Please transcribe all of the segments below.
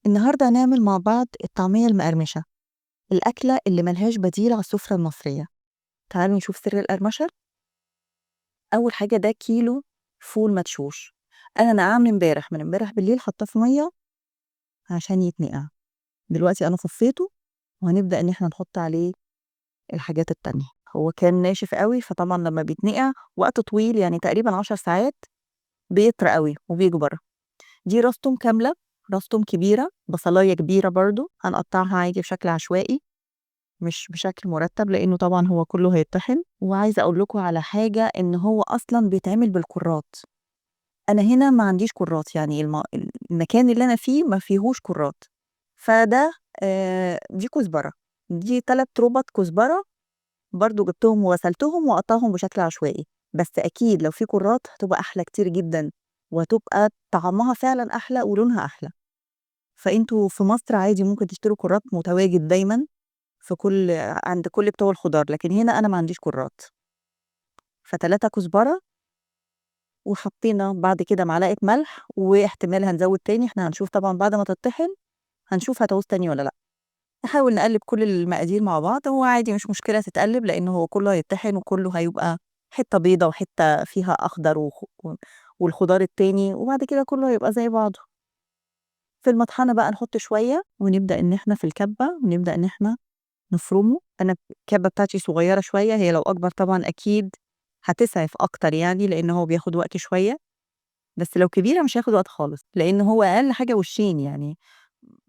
النهاردة هنعمل مع بعض الطعمية المقرمشة، الأكلة اللي ملهاش بديل على السفرة المصرية. تعالوا نشوف سر القرمشة. أول حاجة ده كيلو فول مدشوش. أنا نقعاه من امبارح بالليل حطاه في مية عشان يتنقع. دلوقتي أنا صفيته وهنبدأ إن احنا نحط عليه الحاجات التانية. هو كان ناشف قوي، فطبعا لما بيتنقع وقت طويل يعني تقريبا 10 ساعات بيطرى قوي وبيكبر. دي راس توم كاملة، راس توم كبيرة، بصلاية كبيرة برضو هنقطعها عادي بشكل عشوائي مش بشكل مرتب لأنه طبعا هو كله هيتطحن. وعايزة أقول لكم على حاجة، إن هو أصلا بيتعمل بالكرات. أنا هنا ما عنديش كرات، يعني المكان اللي أنا فيه ما فيهوش كرات. فده دي كزبرة، دي 3 ربط كزبرة برضو جبتهم وغسلتهم وقطعهم بشكل عشوائي. بس أكيد لو في كرات هتبقى أحلى كتير جدا، وهتبقى طعمها فعلا أحلى ولونها أحلى. فأنتوا في مصر عادي ممكن تشتروا كرات، متواجد دايما في عند كل بتوع الخضار، لكن هنا أنا ما عنديش كرات. ف3 كزبرة، وحطينا بعد كده معلقة ملح، واحتمال هنزود تاني، احنا هنشوف طبعا بعد ما تطحن، هنشوف هتعوز تاني ولا لأ. نحاول نقلب كل المقادير مع بعض، هو عادي مش مشكلة تتقلب لأنه هو كله هيتطحن وكله هيبقى حتة بيضة وحتة فيها أخضر والخضار التاني، وبعد كده كله هيبقى زي بعضه. في المطحنة بقى نحط شوية ونبدأ إن احنا في الكبة ونبدأ إن احنا نفرمه. أنا الكبة بتاعتي صغيرة شوية، هي لو أكبر طبعًا أكيد هتسعف أكتر يعني، لإن هو بياخد وقت شوية، بس لو كبيرة مش هياخد وقت خالص، لإن هو أقل حاجة وشين يعني،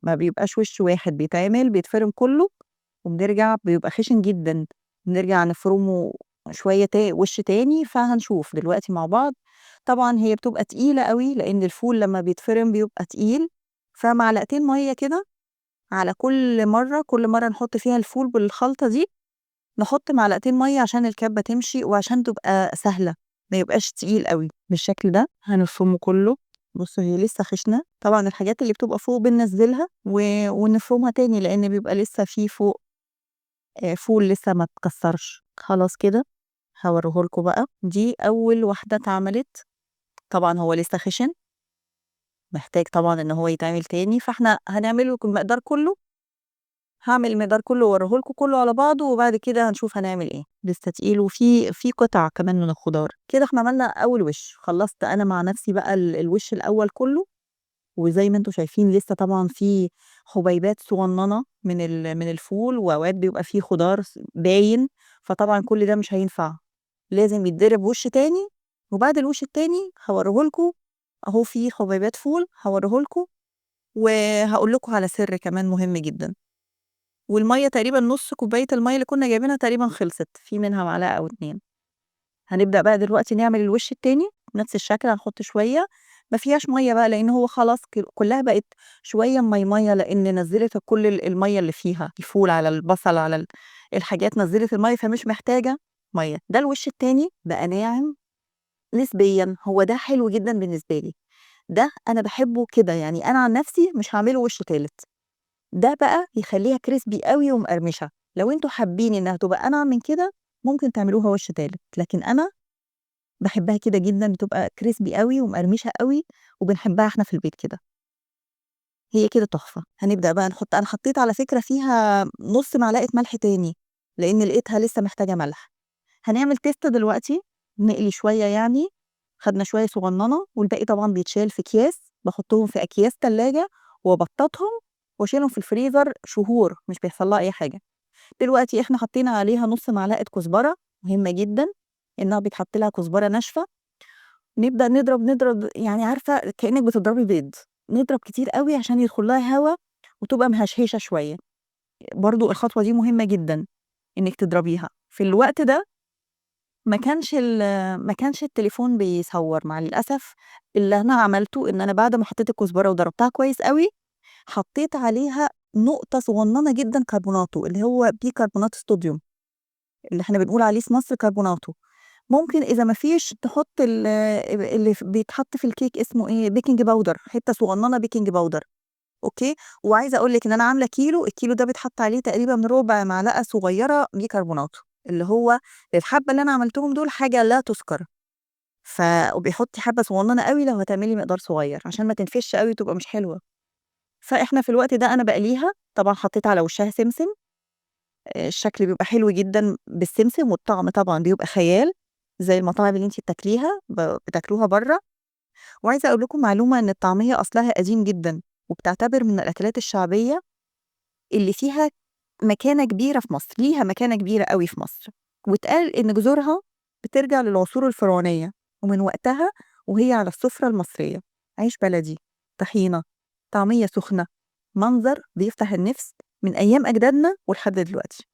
ما بيبقاش وش واحد بيتعمل، بيتفرم كله وبنرجع بيبقى خشن جدًا، بنرجع نفرمه شوية وش تاني، فهنشوف دلوقتي مع بعض. طبعًا هي بتبقى تقيلة أوي، لإن الفول لمّا بيتفرم بيبقى تقيل، فمعلقتين مَيّة كده على كل مرة نحط فيها الفول بالخلطة دي، نحط معلقتين مَيّة عشان الكبة تمشي وعشان تبقى سهلة، ما يبقاش تقيل أوي. بالشكل ده هنفرمه كله. بُصّوا هي لسه خشنة، طبعًا الحاجات اللي بتبقى فوق بننزّلها ونفرمها تاني، لإن بيبقى لسه في فوق فول لسه ما اتكسّرش. خلاص كده هاوريه لكم بقى، دي أول واحدة اتعملت. طبعًا هو لسه خِشِن، محتاج طبعًا إن هو يتعمل تاني، فإحنا هنعمله المقدار كله. هاعمل المقدار كله واوريه لكم كله على بعضه، وبعد كده هنشوف هنعمل إيه. لسه تقيل وفي قطع كمان من الخضار. كده إحنا عملنا أول وِش، خلّصت أنا مع نفسي بقى الوِش الأول كله، وزي ما أنتم شايفين لسه طبعًا في حبيبات صغننة من الفول، وأوقات بيبقى في خضار باين، فطبعًا كل ده مش هينفع، لازم يتضرب وِش تاني، وبعد الوِش التاني هاوريه لكم أهو في حبيبات فول هاوريه لكم، وهاقول لكم على سر كمان مهم جدًا. والمَيّة تقريبًا نُص كوباية المَيّة اللي كنا جايبينها تقريبًا خلصت، في منها معلقة أو 2. هنبدأ بقى دلوقتي نعمل الوش التاني بنفس الشكل، هنحط شوية ما فيهاش مَيّة بقى، لإن هو خلاص كلّها بقت شوية مَيّمَيّة، لإن نزّلت كل المَيّة اللي فيها، الفول على البصل على الحاجات نزّلت المَيّة، فمش محتاجة مَيّة. ده الوش التاني بقى ناعم نسبيًا، هو ده حلو جدًا بالنسبة لي، ده أنا باحبه كده، يعني أنا عن نفسي مش هاعمله وش تالت. ده بقى يخلّيها crispy أوي ومقرمشة. لو أنتم حابين إنها تبقى أنعم من كده، ممكن تعملوها وِش تالت، لكن أنا باحبها كده جدًا، بتبقى crispy أوي ومقرمشة أوي، وبنحبها إحنا في البيت كده. هي كده تحفة. هنبدأ بقى أنا حطيت على فكرة فيها نُص معلقة ملح تاني، لإن لقيتها لسه محتاجة ملح. هنعمل تيستة دلوقتي، نقلي شوية يعني، خدنا شوية صغننة، والباقي طبعًا بيتشال في أكياس، باحطهم في أكياس تلاجة وأبطّطهم وأشيلهم في الفريزر شهور، مش بيحصل لها أي حاجة. دلوقتي إحنا حطينا عليها نُص معلقة كزبرة، مهمة جدًا إنها بيتحط لها كزبرة ناشفة. نبدأ نضرب يعني عارفة كإنِّك بتضربي بيض، نضرب كتير أوي عشان يدخل لها هوا وتبقى مهشهشة شوية. برضه الخطوة دي مهمة جدًا إنِّك تضربيها. في الوقت ده ما كانش التليفون بيصوّر مع الأسف. اللي أنا عملته إن أنا بعد ما حطيت الكزبرة وضربتها كويس أوي، حطيت عليها نقطة صغننة جدًا كربوناتو، اللي هو بيكربونات الصوديوم، اللي إحنا بنقول عليه في مصر كربوناتو. ممكن إذا ما فيش تحط اللي بيتحط في الكيك اسمه إيه، baking powder، حتّة صغننة baking powder. أوكي. وعايزة أقول لِك إن أنا عاملة كيلو، الكيلو ده بيتحط عليه تقريبًا ربع معلقة صغيرة بيكربوناتو، اللي هو الحبّة اللي أنا عملتهم دول حاجة لا تُذكر. وبيحطّي حبّة صغنّنة أوي لو هتعملي مقدار صغير، عشان ما تنفش أوي وتبقى مش حلوة. فإحنا في الوقت ده أنا باقليها، طبعًا حطيت على وشّها سمسم، الشكل بيبقى حلو جدًا بالسمسم والطعم طبعًا بيبقى خيال، زي المطاعم اللي أنتِ بتاكليها بتاكلوها برّه. وعايزة أقول لكم معلومة إن الطعمية أصلها قديم جدًا، وبتعتبر من الأكلات الشعبية اللي فيها مكانة كبيرة في مصر، ليها مكانة كبيرة أوي في مصر، واتقال إن جذورها بترجع للعصور الفرعونية، ومن وقتها وهي على السفرة المصرية، عيش بلدي، طحينة، طعمية سخنة، منظر بيفتح النِفس من أيام أجدادنا ولحد دلوقتي.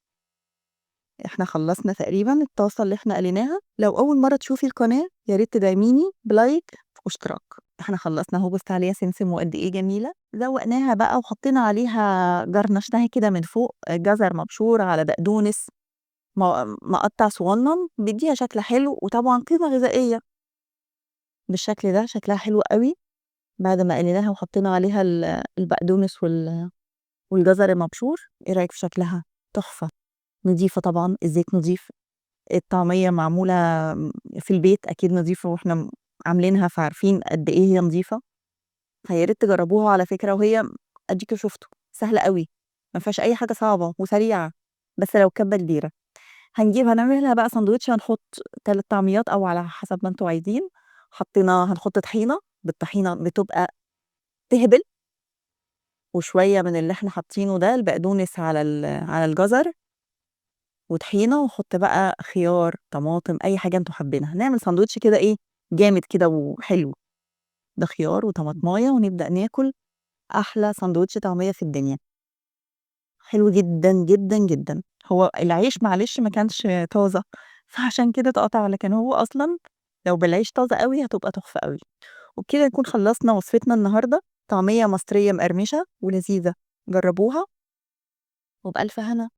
إحنا خلّصنا تقريبًا الطاسة اللي إحنا قليناها، لو أول مرّة تشوفي القناة يا ريت تدعميني بلايك واشتراك. إحنا خلّصنا أهو بُصّي عليها سمسم وقد إيه جميلة، ذوّقناها بقى وحطينا عليها جرنشناها كده من فوق جزر مبشور على بقدونس مقطّع صغنّن، بيدّيها شكل حلو وطبعًا قيمة غذائية، بالشكل ده شكلها حلو أوي بعد ما قليناها وحطينا عليها البقدونس والجزر المبشور، إيه رأيك في شكلها؟ تحفة، نضيفة طبعًا، الزيت نضيف. الطعمية معمولة في البيت أكيد نضيفة وإحنا عاملينها فعارفين قد إيه هي نضيفة، فيا ريت تجربوها على فكرة وهي أديكم شفتوا سهلة أوي، ما فيهاش أي حاجة صعبة وسريعة، بس لو كبة كبيرة. هنعملها بقى ساندوتش هنحط 3 طعميات أو على حسب ما أنتم عايزين، هنحط طحينة، بالطحينة بتبقى تهبل، وشوية من اللي إحنا حاطينه ده البقدونس على الجزر وطحينة، وحُط بقى خيار، طماطم، أي حاجة أنتم حابينها، نعمل ساندوتش كده إيه، جامد كده وحلو، ده خيار وطماطماية ونبدأ ناكل أحلى ساندوتش طعمية في الدنيا، حلو جدًا، جدًا، جدًا. هو العيش معلش ما كانش طازة، فعشان كده اتقطع، لكن هو أصلًا لو بالعيش طازة أوي هتبقى تحفة أوي. وبكده نكون خلّصنا وصفتنا النهارده، طعمية مصرية مقرمشة ولذيذة، جربوها وبألف هنا.